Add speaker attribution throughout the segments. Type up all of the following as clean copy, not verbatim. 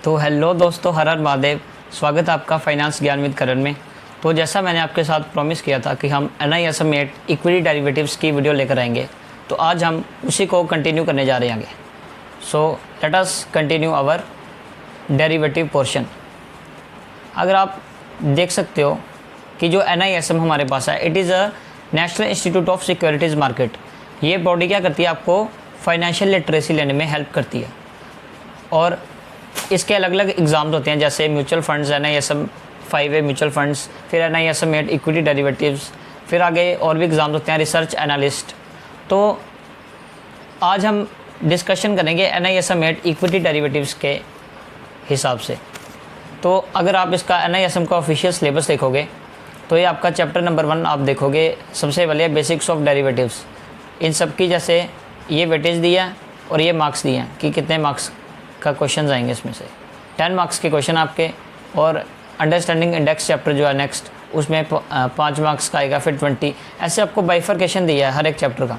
Speaker 1: तो हेलो दोस्तों, हर हर महादेव। स्वागत है आपका फाइनेंस ज्ञान विद करण में। तो जैसा मैंने आपके साथ प्रॉमिस किया था कि हम NISM 8 इक्विटी डेरिवेटिव्स की वीडियो लेकर आएंगे, तो आज हम उसी को कंटिन्यू करने जा रहे हैं आगे। So let us continue our derivative portion. अगर आप देख सकते हो कि जो NISM हमारे पास है, it is a national institute of securities market. ये बॉडी क्या करती है, आपको फाइनेंशियल लिटरेसी लेने में हेल्प करती है। और इसके अलग अलग एग्ज़ाम्स होते हैं, जैसे म्यूचुअल फंड्स, NISM 5 है म्यूचुअल फंड्स, फिर NISM 8 इक्विटी डेरिवेटिव्स, फिर आगे और भी एग्ज़ाम्स होते हैं, रिसर्च एनालिस्ट। तो आज हम डिस्कशन करेंगे NISM 8 इक्विटी डेरिवेटिव्स के हिसाब से। तो अगर आप इसका NISM का ऑफिशियल सिलेबस देखोगे तो ये आपका चैप्टर नंबर 1 आप देखोगे। सबसे पहले बेसिक्स ऑफ डेरिवेटिव्स। इन सब की जैसे ये वेटेज दिया और ये मार्क्स दिए हैं कि कितने मार्क्स का क्वेश्चन आएंगे। इसमें से 10 मार्क्स के क्वेश्चन आपके, और अंडरस्टैंडिंग इंडेक्स चैप्टर जो है नेक्स्ट, उसमें 5 मार्क्स का आएगा, फिर 20। ऐसे आपको बाइफर्केशन दिया है हर एक चैप्टर का।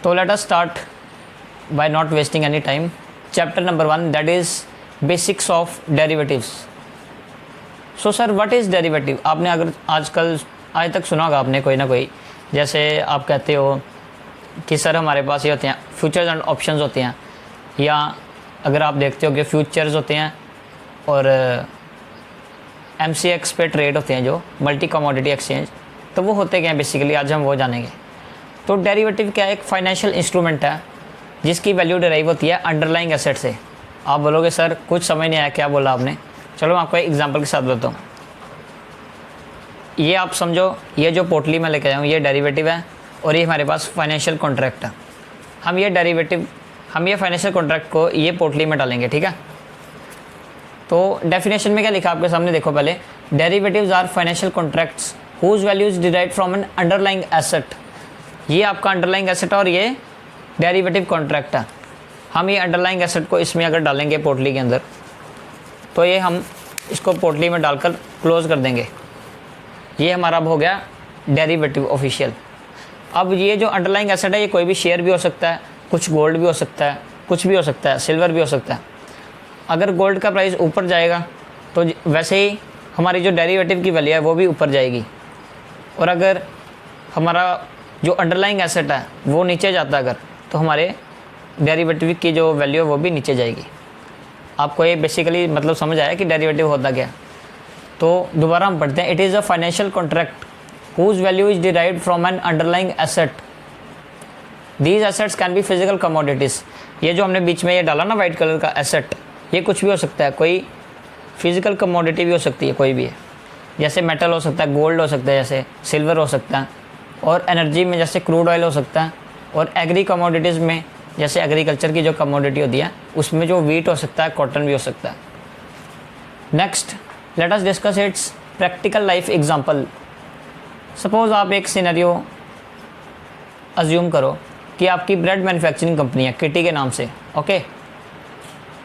Speaker 1: तो let us start by not wasting any time. Chapter number 1, that is basics of derivatives. So sir, what is derivative? आपने अगर आज तक सुना होगा आपने कोई ना कोई, जैसे आप कहते हो कि सर हमारे पास ये होते हैं फ्यूचर्स एंड ऑप्शंस होते हैं, या अगर आप देखते हो कि फ्यूचर्स होते हैं और MCX पे ट्रेड होते हैं, जो मल्टी कमोडिटी एक्सचेंज। तो वो होते क्या हैं बेसिकली, आज हम वो जानेंगे। तो डेरिवेटिव क्या है? एक फाइनेंशियल इंस्ट्रूमेंट है जिसकी वैल्यू डिराइव होती है अंडरलाइंग एसेट से। आप बोलोगे सर कुछ समझ नहीं आया, क्या बोला आपने? चलो मैं आपको एक एग्जांपल के साथ बताता हूँ। ये आप समझो, ये जो पोटली में लेके आया हूँ ये डेरिवेटिव है, और ये हमारे पास फाइनेंशियल कॉन्ट्रैक्ट है। हम ये फाइनेंशियल कॉन्ट्रैक्ट को ये पोटली में डालेंगे, ठीक है। तो डेफिनेशन में क्या लिखा आपके सामने देखो पहले। Derivatives are financial contracts whose values derived from an underlying asset. ये आपका अंडरलाइंग एसेट और ये डेरिवेटिव कॉन्ट्रैक्ट है। हम ये अंडरलाइंग एसेट को इसमें अगर डालेंगे पोटली के अंदर, तो ये हम इसको पोटली में डालकर क्लोज कर देंगे। ये हमारा अब हो गया डेरिवेटिव ऑफिशियल। अब ये जो अंडरलाइंग एसेट है, ये कोई भी शेयर भी हो सकता है, कुछ गोल्ड भी हो सकता है, कुछ भी हो सकता है, सिल्वर भी हो सकता है। अगर गोल्ड का प्राइस ऊपर जाएगा तो वैसे ही हमारी जो डेरिवेटिव की वैल्यू है वो भी ऊपर जाएगी, और अगर हमारा जो अंडरलाइंग एसेट है वो नीचे जाता है अगर, तो हमारे डेरिवेटिव की जो वैल्यू है वो भी नीचे जाएगी। आपको ये बेसिकली मतलब समझ आया कि डेरिवेटिव होता क्या। तो दोबारा हम पढ़ते हैं। It is a financial contract whose value is derived from an underlying asset. These assets can be physical commodities. ये जो हमने बीच में ये डाला ना वाइट कलर का एसेट, ये कुछ भी हो सकता है, कोई फिजिकल कमोडिटी भी हो सकती है, कोई भी है। जैसे मेटल हो सकता है, गोल्ड हो सकता है, जैसे सिल्वर हो सकता है, और एनर्जी में जैसे क्रूड ऑयल हो सकता है, और एग्री कमोडिटीज़ में जैसे एग्रीकल्चर की जो कमोडिटी होती है उसमें जो वीट हो सकता है, कॉटन भी हो सकता है। Next let us discuss it's practical life example. Suppose आप एक सिनेरियो अज्यूम करो कि आपकी ब्रेड मैन्युफैक्चरिंग कंपनी है किटी के नाम से, ओके।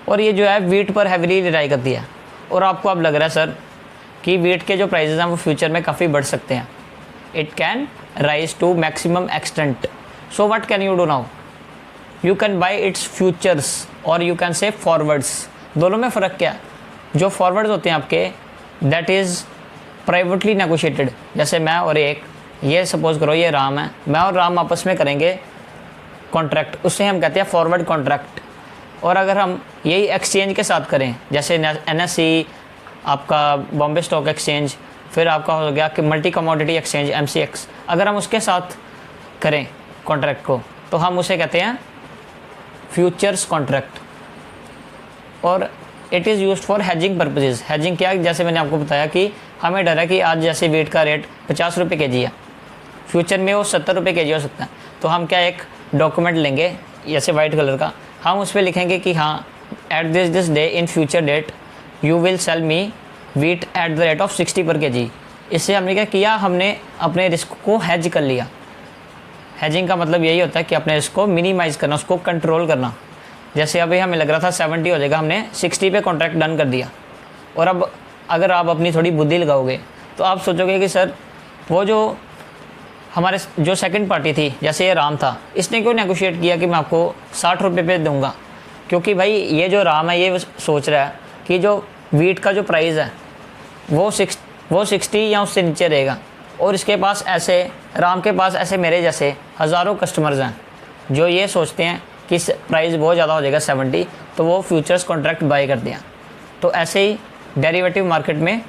Speaker 1: और ये जो है वीट पर हैवीली रिलाई करती है, और आपको अब लग रहा है सर कि वीट के जो प्राइसेस हैं वो फ्यूचर में काफ़ी बढ़ सकते हैं। It can rise to maximum extent. So what can you do now? You can buy its futures और यू कैन से फॉरवर्ड्स। दोनों में फ़र्क क्या है? जो फॉरवर्ड्स होते हैं आपके, दैट इज़ प्राइवेटली नेगोशिएटेड। जैसे मैं और ये सपोज़ करो ये राम है, मैं और राम आपस में करेंगे कॉन्ट्रैक्ट, उससे हम कहते हैं फॉरवर्ड कॉन्ट्रैक्ट। और अगर हम यही एक्सचेंज के साथ करें, जैसे NSE, आपका बॉम्बे स्टॉक एक्सचेंज, फिर आपका हो गया कि मल्टी कमोडिटी एक्सचेंज MCX, अगर हम उसके साथ करें कॉन्ट्रैक्ट को, तो हम उसे कहते हैं फ्यूचर्स कॉन्ट्रैक्ट। और it is used for hedging purposes. Hedging क्या? जैसे मैंने आपको बताया कि हमें डर है कि आज जैसे वीट का रेट 50 रुपये के जी है, फ्यूचर में वो 70 रुपये के जी हो सकता है। तो हम क्या एक डॉक्यूमेंट लेंगे जैसे वाइट कलर का, हम उस पर लिखेंगे कि हाँ at this day in future date you will sell me wheat at the rate of 60 पर के जी। इससे हमने क्या किया, हमने अपने रिस्क को हैज कर लिया। हैजिंग का मतलब यही होता है कि अपने रिस्क को मिनिमाइज़ करना, उसको कंट्रोल करना। जैसे अभी हमें लग रहा था 70 हो जाएगा, हमने 60 पे कॉन्ट्रैक्ट डन कर दिया। और अब अगर आप अपनी थोड़ी बुद्धि लगाओगे तो आप सोचोगे कि सर वो जो हमारे जो सेकंड पार्टी थी, जैसे ये राम था, इसने क्यों नेगोशिएट किया कि मैं आपको 60 रुपये पे दूंगा? क्योंकि भाई ये जो राम है ये सोच रहा है कि जो वीट का जो प्राइस है वो 60 या उससे नीचे रहेगा, और इसके पास ऐसे राम के पास ऐसे मेरे जैसे हज़ारों कस्टमर्स हैं जो ये सोचते हैं कि प्राइस बहुत ज़्यादा हो जाएगा 70, तो वो फ्यूचर्स कॉन्ट्रैक्ट बाई करते हैं। तो ऐसे ही डेरिवेटिव मार्केट में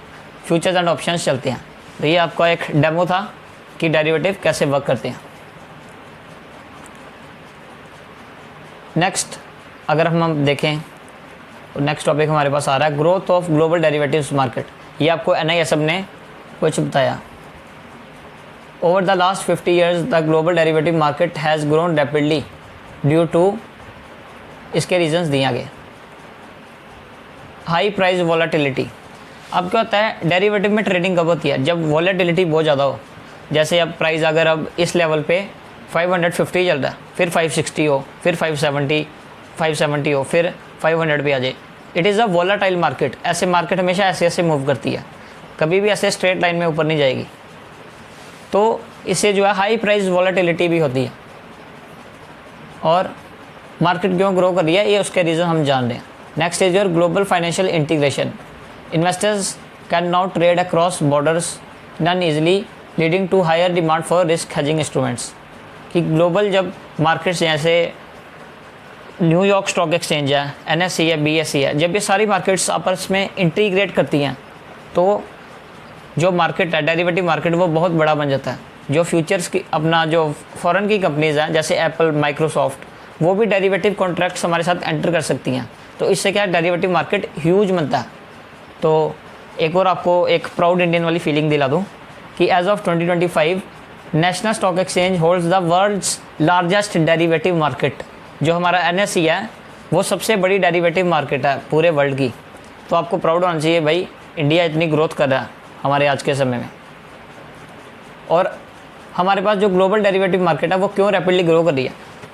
Speaker 1: फ्यूचर्स एंड ऑप्शंस चलते हैं। तो ये आपका एक डेमो था कि डेरिवेटिव कैसे वर्क करते हैं। नेक्स्ट अगर हम देखें तो नेक्स्ट टॉपिक हमारे पास आ रहा है growth of global derivatives market. ये आपको NISM ने कुछ बताया। Over the last 50 years the global derivative market has grown rapidly due to, इसके रीजंस दिए आगे। High price volatility. अब क्या होता है डेरिवेटिव में ट्रेडिंग कब होती है? जब वॉलेटिलिटी बहुत ज़्यादा हो। जैसे अब प्राइस अगर अब इस लेवल पे 550 चल रहा है, फिर 560 हो, फिर 570 हो, फिर 500 पे आ जाए। It is a volatile market. ऐसे मार्केट हमेशा ऐसे ऐसे मूव करती है, कभी भी ऐसे स्ट्रेट लाइन में ऊपर नहीं जाएगी। तो इससे जो है हाई प्राइस वॉलेटिलिटी भी होती है। और मार्केट क्यों ग्रो कर रही है ये उसके रीज़न हम जान रहे हैं। Next is your global financial integration. Investors can now trade across borders non easily leading to higher demand for risk hedging instruments. कि ग्लोबल जब मार्केट्स जैसे न्यूयॉर्क स्टॉक एक्सचेंज है, NSE है, BSE है, जब ये सारी मार्केट्स आपस में इंटीग्रेट करती हैं तो जो मार्केट है डेरिवेटिव मार्केट वो बहुत बड़ा बन जाता है। जो फ्यूचर्स की अपना जो फॉरेन की कंपनीज़ हैं जैसे एप्पल, माइक्रोसॉफ्ट, वो भी डेरिवेटिव कॉन्ट्रैक्ट्स हमारे साथ एंटर कर सकती हैं। तो इससे क्या डेरिवेटिव मार्केट ह्यूज बनता है। तो एक और आपको एक प्राउड इंडियन वाली फीलिंग दिला दूँ कि as of 2025 national stock exchange holds the world's largest derivative market. जो हमारा NSE है वो सबसे बड़ी डेरिवेटिव मार्केट है पूरे वर्ल्ड की। तो आपको प्राउड होना चाहिए भाई, इंडिया इतनी ग्रोथ कर रहा है हमारे आज के समय में। और हमारे पास जो ग्लोबल डेरिवेटिव मार्केट है वो क्यों रैपिडली ग्रो कर रही है?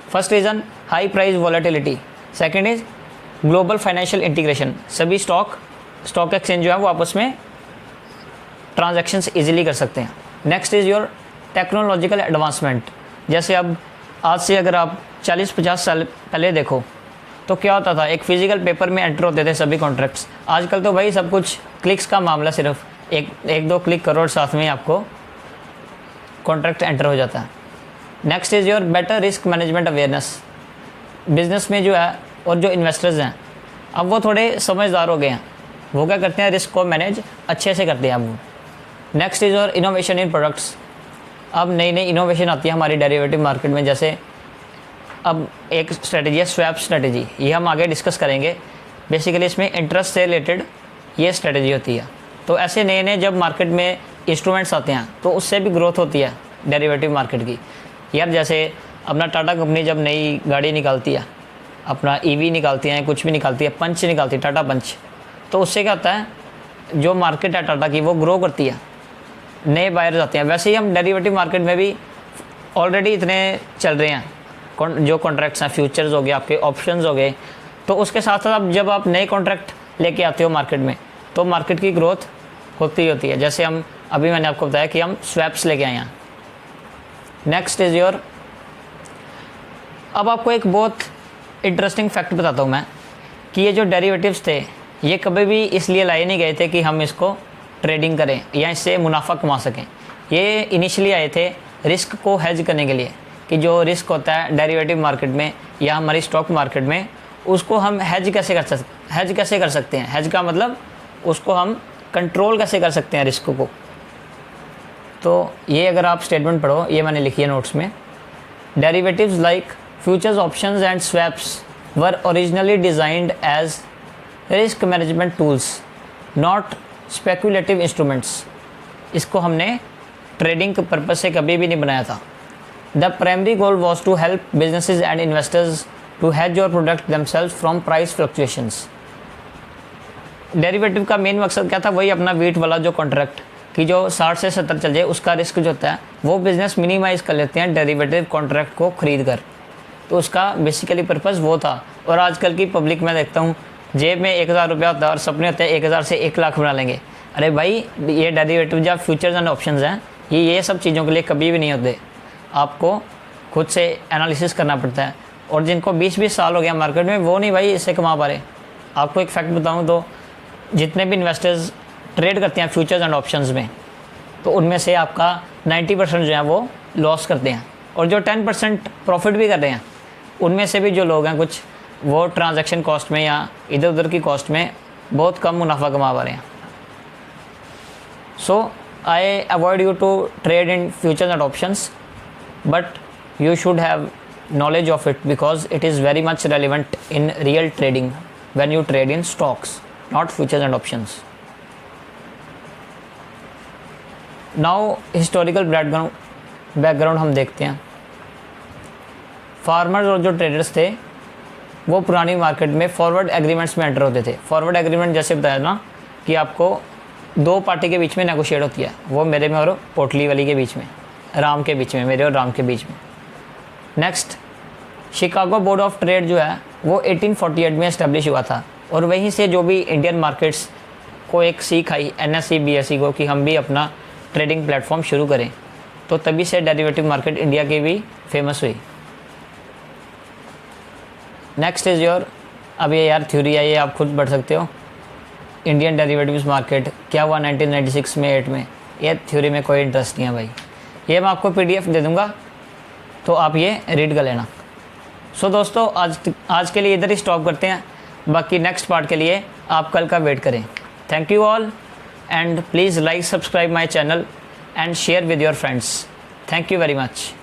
Speaker 1: First reason high price volatility, second is global financial integration. सभी स्टॉक एक्सचेंज जो है वो आपस में ट्रांजैक्शंस इजीली कर सकते हैं। Next is your technological advancement. जैसे अब आज से अगर आप 40-50 साल पहले देखो तो क्या होता था, एक फिजिकल पेपर में एंटर होते थे सभी कॉन्ट्रैक्ट्स। आजकल तो भाई सब कुछ क्लिक्स का मामला, सिर्फ एक दो क्लिक करो और साथ में आपको कॉन्ट्रैक्ट एंटर हो जाता है। Next is your better risk management awareness. Business में जो है और जो इन्वेस्टर्स हैं अब वो थोड़े समझदार हो गए हैं, वो क्या करते हैं रिस्क को मैनेज अच्छे से करते हैं अब वो। Next is your innovation in products. अब नई नई इनोवेशन आती है हमारी डेरिवेटिव मार्केट में। जैसे अब एक स्ट्रेटजी है स्वैप स्ट्रेटजी, ये हम आगे डिस्कस करेंगे। बेसिकली इसमें इंटरेस्ट से रिलेटेड ये स्ट्रेटजी होती है। तो ऐसे नए नए जब मार्केट में इंस्ट्रूमेंट्स आते हैं तो उससे भी ग्रोथ होती है डेरिवेटिव मार्केट की। यार जैसे अपना टाटा कंपनी जब नई गाड़ी निकालती है, अपना EV निकालती है, कुछ भी निकालती है, पंच निकालती है, टाटा पंच, तो उससे क्या होता है जो मार्केट है टाटा की वो ग्रो करती है, नए बायर्स आते हैं। वैसे ही हम डेरिवेटिव मार्केट में भी ऑलरेडी इतने चल रहे हैं जो कॉन्ट्रैक्ट्स हैं, फ्यूचर्स हो गए, आपके ऑप्शंस हो गए। तो उसके साथ साथ अब जब आप नए कॉन्ट्रैक्ट लेके आते हो मार्केट में तो मार्केट की ग्रोथ होती है। जैसे हम अभी मैंने आपको बताया कि हम स्वैप्स लेके आए हैं। नेक्स्ट इज़ योर, अब आपको एक बहुत इंटरेस्टिंग फैक्ट बताता हूँ मैं कि ये जो डेरिवेटिव्स थे ये कभी भी इसलिए लाए नहीं गए थे कि हम इसको ट्रेडिंग करें या इससे मुनाफा कमा सकें। ये इनिशियली आए थे रिस्क को हेज करने के लिए, कि जो रिस्क होता है डेरिवेटिव मार्केट में या हमारी स्टॉक मार्केट में, उसको हम हेज कैसे कर सकते हैं। हेज का मतलब उसको हम कंट्रोल कैसे कर सकते हैं रिस्क को। तो ये अगर आप स्टेटमेंट पढ़ो, ये मैंने लिखी है नोट्स में। Derivatives like futures, options and swaps were originally designed as risk management tools, not speculative instruments. इसको हमने ट्रेडिंग के पर्पज़ से कभी भी नहीं बनाया था। The primary goal was to help businesses and investors to hedge your product themselves from price fluctuations। डेरिवेटिव का मेन मकसद क्या था, वही अपना वीट वाला जो कॉन्ट्रैक्ट कि जो 60 से 70 चल जाए उसका रिस्क जो होता है वो बिज़नेस मिनिमाइज़ कर लेते हैं डेरिवेटिव कॉन्ट्रैक्ट को ख़रीद कर। तो उसका बेसिकली पर्पज़ वो था। और आजकल की पब्लिक में देखता हूँ जेब में 1000 रुपया होता है और सपने होते हैं 1000 से 1 लाख बना लेंगे। अरे भाई ये डेरिवेटिव जब फ्यूचर्स एंड ऑप्शंस हैं ये सब चीज़ों के लिए कभी भी नहीं होते। आपको खुद से एनालिसिस करना पड़ता है। और जिनको 20-20 साल हो गया मार्केट में वो नहीं भाई इससे कमा पा रहे। आपको एक फैक्ट बताऊं तो जितने भी इन्वेस्टर्स ट्रेड करते हैं फ्यूचर्स एंड ऑप्शंस में, तो उनमें से आपका 90% जो है वो लॉस करते हैं, और जो 10% प्रॉफिट भी कर रहे हैं उनमें से भी जो लोग हैं कुछ वो ट्रांजैक्शन कॉस्ट में या इधर उधर की कॉस्ट में बहुत कम मुनाफा कमा पा रहे हैं। So I avoid you to trade in futures and options, but you should have knowledge of it because it is very much relevant in real trading when you trade in stocks, not futures and options. Now historical background हम देखते हैं। Farmers और जो traders थे वो पुरानी market में forward agreements में एंटर होते थे। फॉरवर्ड एग्रीमेंट जैसे बताया ना कि आपको दो पार्टी के बीच में नेगोशिएट होती है, वो मेरे में और पोटली वाली के बीच में, राम के बीच में, मेरे और राम के बीच में। Next, Chicago board of trade जो है वो 1848 में इस्टेब्लिश हुआ था, और वहीं से जो भी इंडियन मार्केट्स को एक सीख आई NSE BSE को कि हम भी अपना ट्रेडिंग प्लेटफॉर्म शुरू करें, तो तभी से डेरिवेटिव मार्केट इंडिया की भी फेमस हुई। नेक्स्ट इज़ योर, अब ये यार थ्योरी है, ये आप खुद पढ़ सकते हो। इंडियन डेरिवेटिव्स मार्केट क्या हुआ 1996 में 8 में, ये थ्योरी में कोई इंटरेस्ट नहीं है भाई। ये मैं आपको PDF दे दूँगा, तो आप ये रीड कर लेना। सो दोस्तों आज के लिए इधर ही स्टॉप करते हैं, बाकी नेक्स्ट पार्ट के लिए आप कल का वेट करें। Thank you all, and please like subscribe my channel and share with your friends. Thank you very much.